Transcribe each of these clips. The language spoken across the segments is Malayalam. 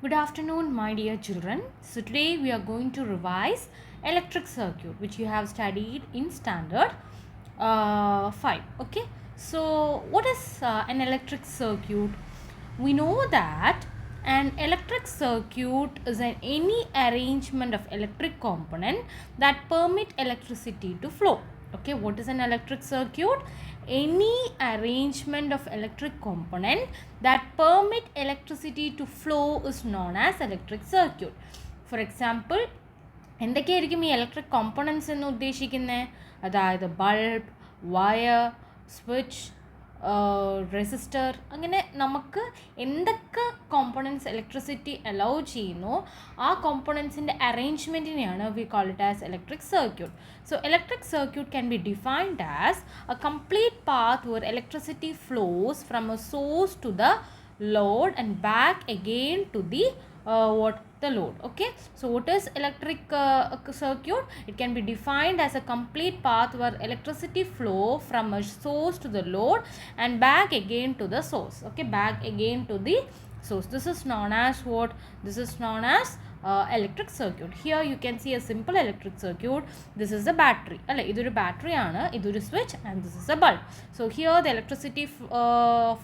Good afternoon, my dear children. So today we are going to revise electric circuit, which you have studied in standard 5. Okay. So what is an electric circuit? We know that an electric circuit is any arrangement of electric component that permit electricity to flow. Okay, what is an electric circuit? Any arrangement of electric component that permit electricity to flow is known as electric circuit. For example, എന്തൊക്കെയായിരിക്കും ഈ ഇലക്ട്രിക് കോമ്പണൻസ് എന്ന് ഉദ്ദേശിക്കുന്നത്? അതായത് ബൾബ്, വയർ, സ്വിച്ച്, റെസിസ്റ്റർ, അങ്ങനെ നമുക്ക് എന്തൊക്കെ കോമ്പണൻസ് ഇലക്ട്രിസിറ്റി അലൗ ചെയ്യുന്നു ആ കോമ്പണൻസിൻ്റെ അറേഞ്ച്മെൻറ്റിനെയാണ് we call it as electric circuit. So electric circuit can be defined as a complete path where electricity flows from a source to the load and back again to the the load. Okay, so what is electric circuit? It can be defined as a complete path where electricity flow from a source to the load and back again to the source. Okay, back again to the source. This is known as what? This is known as electric circuit. Here you can see a simple electric circuit. This is a battery. Idoru battery aanu, idoru switch, and this is a bulb. So here the electricity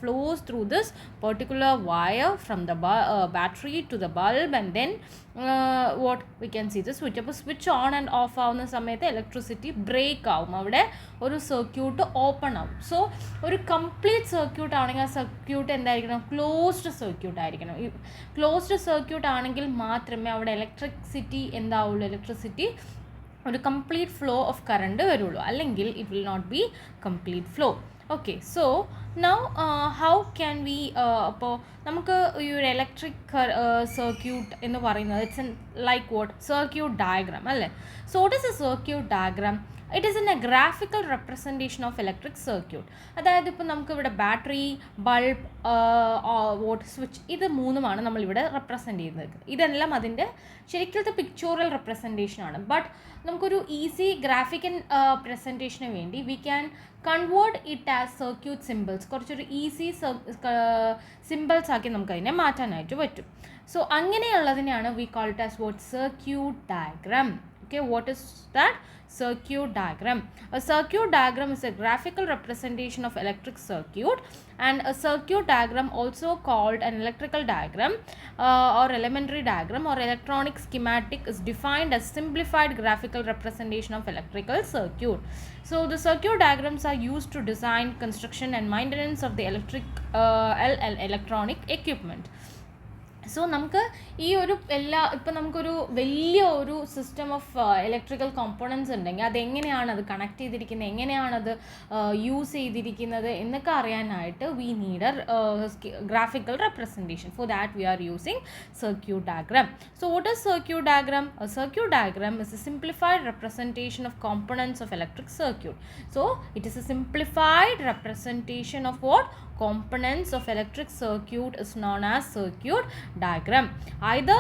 flows through this particular wire from the battery to the bulb, and then what we can see the switch. അപ്പോൾ സ്വിച്ച് ഓൺ ആൻഡ് ഓഫ് ആവുന്ന സമയത്ത് ഇലക്ട്രിസിറ്റി ബ്രേക്ക് ആവും, അവിടെ ഒരു സർക്യൂട്ട് ഓപ്പൺ ആവും. സോ ഒരു കംപ്ലീറ്റ് സർക്യൂട്ട് ആണെങ്കിൽ ആ സർക്യൂട്ട് എന്തായിരിക്കണം? ക്ലോസ്ഡ് സർക്യൂട്ട് ആയിരിക്കണം. ഈ ക്ലോസ്ഡ് സർക്യൂട്ട് ആണെങ്കിൽ മാത്രമേ അവിടെ ഇലക്ട്രിസിറ്റി എന്താവുള്ളൂ? ഇലക്ട്രിസിറ്റി ഒരു കംപ്ലീറ്റ് ഫ്ലോ ഓഫ് കറണ്ട് വരുള്ളൂ, അല്ലെങ്കിൽ it will not be complete flow. Okay, so now how can we അപ്പോൾ നമുക്ക് ഈ ഒരു ഇലക്ട്രിക് സർക്യൂട്ട് എന്ന് പറയുന്നത് it's like what? Circuit diagram അല്ലേ? So what is a circuit diagram? It is in a graphical representation of electric circuit. അതായത് ഇപ്പോൾ നമുക്കിവിടെ ബാറ്ററി, ബൾബ്, വോട്ട്, സ്വിച്ച്, ഇത് മൂന്നുമാണ് നമ്മളിവിടെ റെപ്രസെൻറ്റ് ചെയ്യുന്നത്. ഇതെല്ലാം അതിൻ്റെ ശരിക്കത്തെ പിക്ചോറൽ റെപ്രസെൻറ്റേഷനാണ്. ബട്ട് നമുക്കൊരു ഈസി ഗ്രാഫിക്കൽ പ്രസൻറ്റേഷന് വേണ്ടി we can convert it as circuit symbols. കുറച്ചൊരു ഈസി സിമ്പിൾസ് ആക്കി നമുക്കതിനെ മാറ്റാനായിട്ട് പറ്റും. സോ അങ്ങനെയുള്ളതിനെയാണ് we call it as what? Circuit diagram. Okay, what is that? Circuit diagram. A circuit diagram is a graphical representation of electric circuit, and a circuit diagram also called an electrical diagram or elementary diagram or electronic schematic is defined as simplified graphical representation of electrical circuit. So the circuit diagrams are used to design, construction and maintenance of the electronic equipment. So നമുക്ക് ഈ ഒരു ഇപ്പം നമുക്കൊരു വലിയ ഒരു സിസ്റ്റം ഓഫ് ഇലക്ട്രിക്കൽ കോമ്പോണൻസ് ഉണ്ടെങ്കിൽ അതെങ്ങനെയാണ് അത് കണക്ട് ചെയ്തിരിക്കുന്നത്, എങ്ങനെയാണത് യൂസ് ചെയ്തിരിക്കുന്നത് എന്നൊക്കെ അറിയാനായിട്ട് we need graphical representation. For that we are using circuit diagram. So what is circuit diagram? A circuit diagram is a simplified representation of components of electric circuit. So it is a simplified representation of what? Components of electric circuit is known as circuit diagram. Either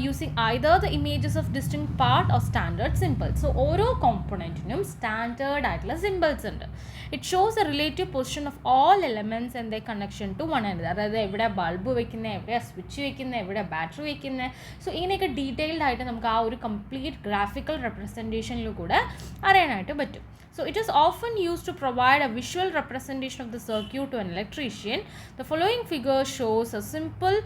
using either the images of distinct part or standard symbols. So ഓരോ കോമ്പണൻറ്റിനും സ്റ്റാൻഡേർഡ് ആയിട്ടുള്ള സിമ്പിൾസ് ഉണ്ട്. It shows a relative position of all elements and the connection to one another. അതായത് എവിടെ ബൾബ് വെക്കുന്നത്, എവിടെ സ്വിച്ച് വെക്കുന്നത്, എവിടെ ബാറ്ററി വെക്കുന്നത്. സോ ഇങ്ങനെയൊക്കെ ഡീറ്റെയിൽഡ് ആയിട്ട് നമുക്ക് ആ ഒരു കംപ്ലീറ്റ് ഗ്രാഫിക്കൽ റെപ്രസെൻറ്റേഷനിൽ കൂടെ അറിയാനായിട്ട് പറ്റും. So it is often used to provide a visual representation of the circuit to an electrician. The following figure shows a simple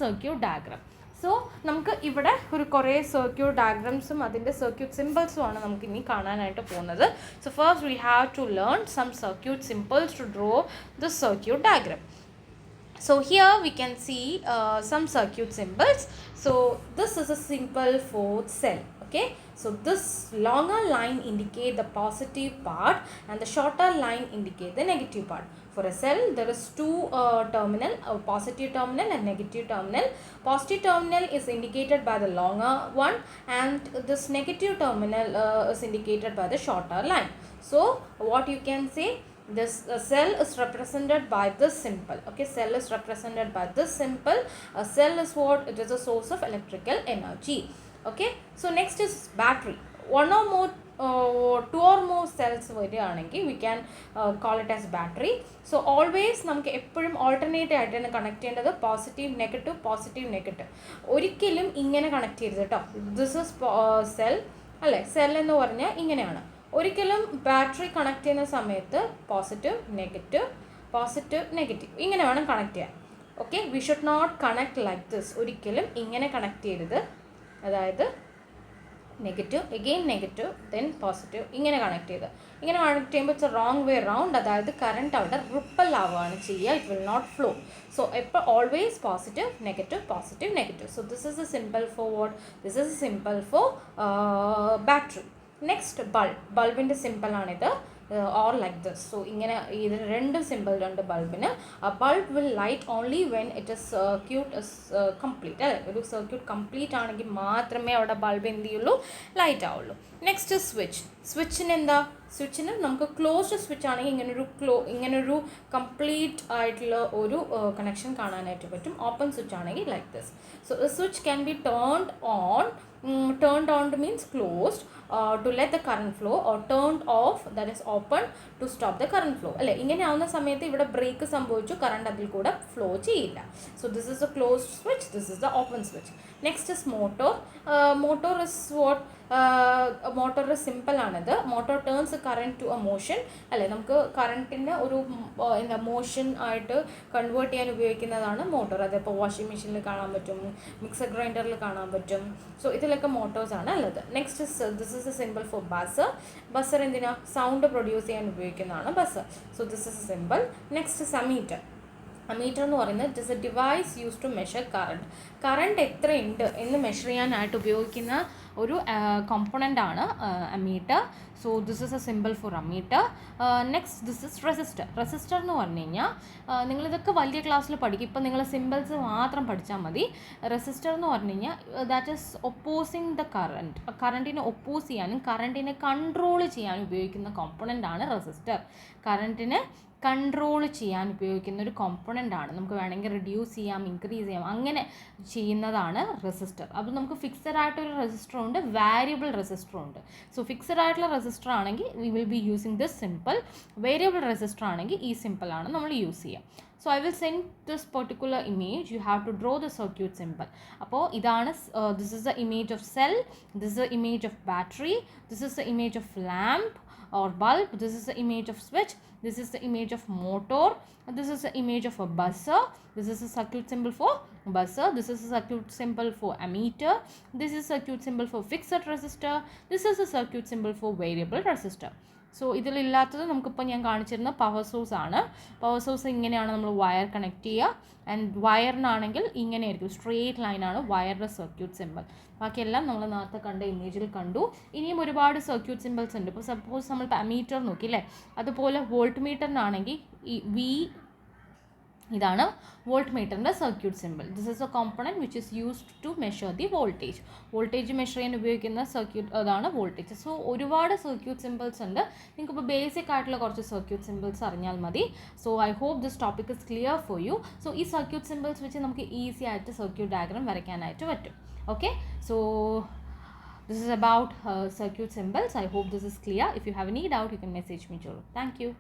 circuit diagram. So നമുക്ക് ഇവിടെ ഒരു കുറേ സർക്യൂട്ട് ഡയഗ്രാംസും അതിൻ്റെ സർക്യൂട്ട് സിമ്പിൾസും ആണ് നമുക്ക് ഇനി കാണാനായിട്ട് പോകുന്നത്. So first we have to learn some circuit symbols to draw the circuit diagram. So here we can see some circuit symbols. So this is a simple fourth cell. Okay, so this longer line indicate the positive part and the shorter line indicate the negative part. For a cell there is two terminal, a positive terminal and negative terminal. Positive terminal is indicated by the longer one and this negative terminal is indicated by the shorter line. So what you can say, this cell is represented by this symbol. Okay, cell is represented by this symbol. A cell is what? It is a source of electrical energy. Okay, so next is battery. One or more two or more cells വരികയാണെങ്കിൽ we can call it as battery. So always നമുക്ക് എപ്പോഴും ഓൾട്ടർനേറ്റ് ആയിട്ടാണ് കണക്ട് ചെയ്യേണ്ടത്, പോസിറ്റീവ് നെഗറ്റീവ്. ഒരിക്കലും ഇങ്ങനെ കണക്ട് ചെയ്യരുത് കേട്ടോ. ദിസ് ഇസ് സെൽ അല്ലേ, സെൽ എന്ന് പറഞ്ഞാൽ ഇങ്ങനെയാണ്. ഒരിക്കലും ബാറ്ററി കണക്ട് ചെയ്യുന്ന സമയത്ത് പോസിറ്റീവ് നെഗറ്റീവ് ഇങ്ങനെ വേണം കണക്ട് ചെയ്യാൻ. Okay, we should not connect like this. ഒരിക്കലും ഇങ്ങനെ കണക്ട് ചെയ്യരുത്. അതായത് negative again negative then positive ഇങ്ങനെ കണക്ട് ചെയ്ത്. ഇങ്ങനെ കണക്ട് ചെയ്യുമ്പോൾ it's a wrong way round. അതായത് കറണ്ട് അവിടെ റിപ്പൽ ആവുകയാണ് ചെയ്യുക, it will not flow. So എപ്പോൾ always positive negative. So this is a symbol for what, this is a symbol for battery. Next ബൾബിൻ്റെ സിമ്പിളാണിത്, ഓർ ലൈക്ക് ദിസ്. സോ ഇങ്ങനെ ഇതിന് രണ്ട് സിമ്പിളുണ്ട് ബൾബിന്. Bulb will light only when it is circuit is complete. അല്ലേ, ഒരു സർക്യൂട്ട് കംപ്ലീറ്റ് ആണെങ്കിൽ മാത്രമേ അവിടെ ബൾബ് എന്ത് ചെയ്യുള്ളൂ, ലൈറ്റ് ആവുള്ളൂ. നെക്സ്റ്റ് സ്വിച്ചിന് എന്താ, സ്വിച്ചിന് നമുക്ക് ക്ലോസ്ഡ് സ്വിച്ച് ആണെങ്കിൽ ഇങ്ങനൊരു കംപ്ലീറ്റ് ആയിട്ടുള്ള ഒരു കണക്ഷൻ കാണാനായിട്ട് പറ്റും. ഓപ്പൺ സ്വിച്ച് ആണെങ്കിൽ like this. So switch can be turned on means closed to let the current flow, or turned off, that is open to stop the current flow. അല്ലേ, ഇങ്ങനെ ആവുന്ന സമയത്ത് ഇവിടെ ബ്രേക്ക് സംഭവിച്ചു, കറണ്ട് അതിൽ കൂടെ ഫ്ലോ ചെയ്യില്ല. So this is a closed switch, this is the open switch. Next is motor is what, motor സിമ്പിളാണിത്. Motor turns current to a motion. അല്ലേ, നമുക്ക് കറണ്ടിനെ ഒരു എന്താ മോഷൻ ആയിട്ട് കൺവേർട്ട് ചെയ്യാൻ ഉപയോഗിക്കുന്നതാണ് മോട്ടോർ. അതിപ്പോൾ വാഷിംഗ് മെഷീനിൽ കാണാൻ പറ്റും, മിക്സർ ഗ്രൈൻഡറിൽ കാണാൻ പറ്റും. സോ ഇതിലൊക്കെ മോട്ടോഴ്സാണ് ഉള്ളത്. Next this is a symbol for buzzer എന്തിനാ, സൗണ്ട് പ്രൊഡ്യൂസ് ചെയ്യാൻ ഉപയോഗിക്കുന്നതാണ് buzzer. So this is a symbol. Next ammeter എന്ന് പറയുന്നത് it is a device use to measure current എത്രയുണ്ട് എന്ന് മെഷർ ചെയ്യാനായിട്ട് ഉപയോഗിക്കുന്ന ഒരു കോമ്പണൻ്റ് ആണ് ammeter. So this is a symbol for ammeter. Next this is resistor എന്ന് പറഞ്ഞു കഴിഞ്ഞാൽ നിങ്ങളിതൊക്കെ വലിയ ക്ലാസ്സിൽ പഠിക്കും. ഇപ്പം നിങ്ങൾ സിമ്പിൾസ് മാത്രം പഠിച്ചാൽ മതി. റെസിസ്റ്റർ എന്ന് പറഞ്ഞു കഴിഞ്ഞാൽ ദാറ്റ് ഈസ് ഒപ്പോസിങ് ദ കറണ്ടിനെ ഒപ്പോസ് ചെയ്യാനും കറണ്ടിനെ കൺട്രോൾ ചെയ്യാനും ഉപയോഗിക്കുന്ന കോമ്പണൻ്റ് ആണ് റെസിസ്റ്റർ. കറണ്ടിനെ കൺട്രോൾ ചെയ്യാൻ ഉപയോഗിക്കുന്ന ഒരു കോമ്പണൻ്റ് ആണ്. നമുക്ക് വേണമെങ്കിൽ റിഡ്യൂസ് ചെയ്യാം, ഇൻക്രീസ് ചെയ്യാം, അങ്ങനെ ചെയ്യുന്നതാണ് റെസിസ്റ്റർ. അപ്പോൾ നമുക്ക് ഫിക്സഡ് ആയിട്ടൊരു റെസിസ്റ്റർ ഉണ്ട്, വേരിയബിൾ റെസിസ്റ്റർ ഉണ്ട്. സോ ഫിക്സഡ് ആയിട്ടുള്ള റെസിസ്റ്റർ ആണെങ്കിൽ we will be using this simple. Variable resistor ആണെങ്കിൽ ഈ സിമ്പിളാണ് നമ്മൾ യൂസ് ചെയ്യുക. So I will send this particular image. You have to draw the circuit symbol. അപ്പോൾ ഇതാണ് this is the image of cell, this is the image of battery, this is the image of lamp or bulb, this is the image of switch, this is the image of motor, this is the image of a buzzer, this is a circuit symbol for buzzer, this is a circuit symbol for ammeter, this is a circuit symbol for fixed resistor, this is a circuit symbol for variable resistor. So ഇതിലില്ലാത്തത് നമുക്കിപ്പോൾ ഞാൻ കാണിച്ചിരുന്ന പവർ സോഴ്സ് ആണ്. പവർ സോഴ്സ് ഇങ്ങനെയാണ് നമ്മൾ വയർ കണക്ട് ചെയ്യുക. ആൻഡ് വയറിനാണെങ്കിൽ ഇങ്ങനെയായിരിക്കും, സ്ട്രെയിറ്റ് ലൈനാണ് വയറിൻ്റെ സർക്യൂട്ട് സിമ്പിൾ. ബാക്കിയെല്ലാം നമ്മൾ നേരത്തെ കണ്ട ഇമേജിൽ കണ്ടു. ഇനിയും ഒരുപാട് സർക്യൂട്ട് സിമ്പിൾസ് ഉണ്ട്. ഇപ്പോൾ സപ്പോസ് നമ്മളിപ്പോൾ അമീറ്റർ നോക്കി അല്ലേ, അതുപോലെ വോൾട്ട് മീറ്ററിനാണെങ്കിൽ ഈ വി, ഇതാണ് വോൾട്ട് മീറ്ററിൻ്റെ circuit symbol. This is a component which is used to measure the voltage measure ചെയ്യാൻ ഉപയോഗിക്കുന്ന സർക്യൂട്ട്, അതാണ് വോൾട്ടേജ്. സോ ഒരുപാട് സർക്യൂട്ട് സിമ്പിൾസ് ഉണ്ട്. നിങ്ങൾക്കിപ്പോൾ ബേസിക് ആയിട്ടുള്ള കുറച്ച് സർക്യൂട്ട് സിമ്പിൾസ് അറിഞ്ഞാൽ മതി. So I hope this topic is clear for you. So ഈ സർക്യൂട്ട് സിമ്പിൾസ് വെച്ച് നമുക്ക് ഈസി ആയിട്ട് സർക്യൂട്ട് ഡയഗ്രാം വരയ്ക്കാനായിട്ട് പറ്റും. Okay, so this is about circuit symbols. I hope this is clear. If you have any doubt, you can message me. Thank you.